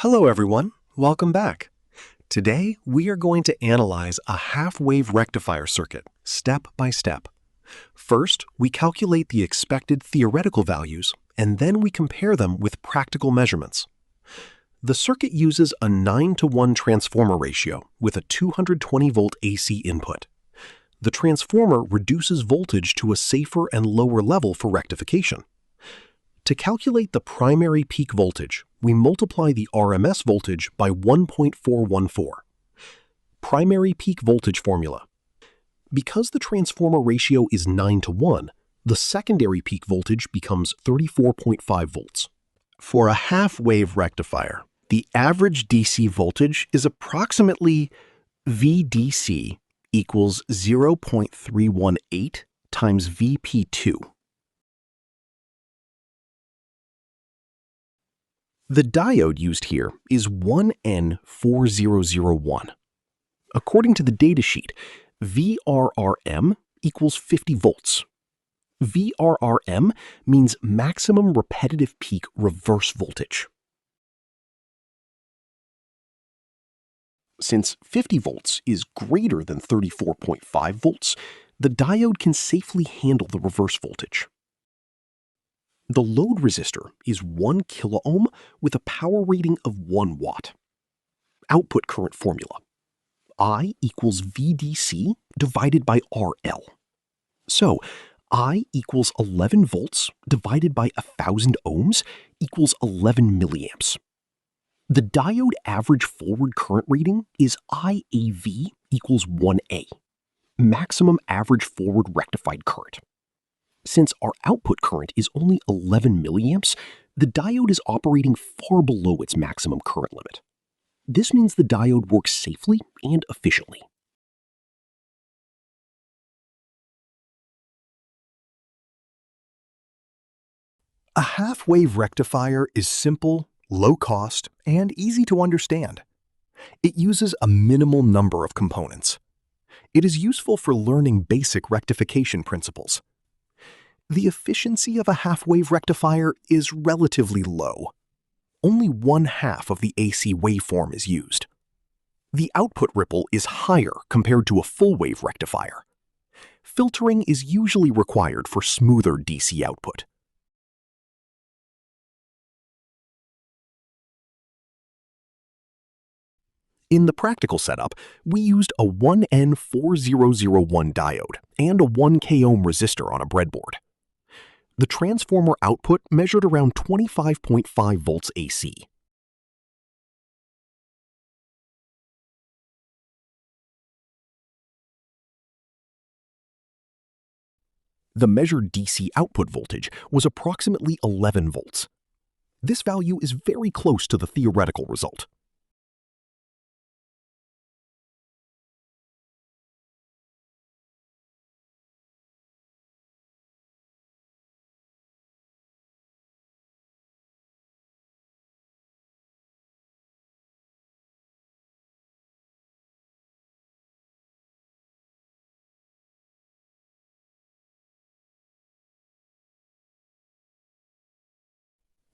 Hello everyone, welcome back. Today we are going to analyze a half-wave rectifier circuit, step by step. First, we calculate the expected theoretical values, and then we compare them with practical measurements. The circuit uses a 9:1 transformer ratio with a 220-volt AC input. The transformer reduces voltage to a safer and lower level for rectification. To calculate the primary peak voltage, we multiply the RMS voltage by 1.414. Primary peak voltage formula. Because the transformer ratio is 9:1, the secondary peak voltage becomes 34.5 volts. For a half-wave rectifier, the average DC voltage is approximately VDC equals 0.318 times VP2. The diode used here is 1N4001. According to the datasheet, VRRM equals 50 volts. VRRM means maximum repetitive peak reverse voltage. Since 50 volts is greater than 34.5 volts, the diode can safely handle the reverse voltage. The load resistor is 1 kiloohm with a power rating of 1 watt. Output current formula. I equals VDC divided by RL. So, I equals 11 volts divided by 1,000 ohms equals 11 milliamps. The diode average forward current rating is IAV equals 1A, maximum average forward rectified current. Since our output current is only 11 milliamps, the diode is operating far below its maximum current limit. This means the diode works safely and efficiently. A half-wave rectifier is simple, low-cost, and easy to understand. It uses a minimal number of components. It is useful for learning basic rectification principles. The efficiency of a half-wave rectifier is relatively low. Only 1/2 of the AC waveform is used. The output ripple is higher compared to a full-wave rectifier. Filtering is usually required for smoother DC output. In the practical setup, we used a 1N4001 diode and a 1K ohm resistor on a breadboard. The transformer output measured around 25.5 volts AC. The measured DC output voltage was approximately 11 volts. This value is very close to the theoretical result.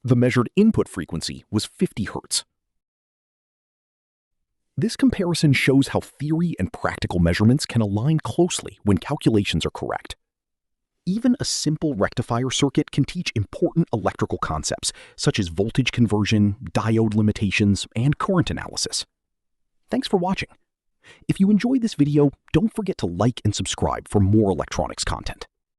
The measured input frequency was 50 Hz. This comparison shows how theory and practical measurements can align closely when calculations are correct. Even a simple rectifier circuit can teach important electrical concepts, such as voltage conversion, diode limitations, and current analysis. Thanks for watching. If you enjoyed this video, don't forget to like and subscribe for more electronics content.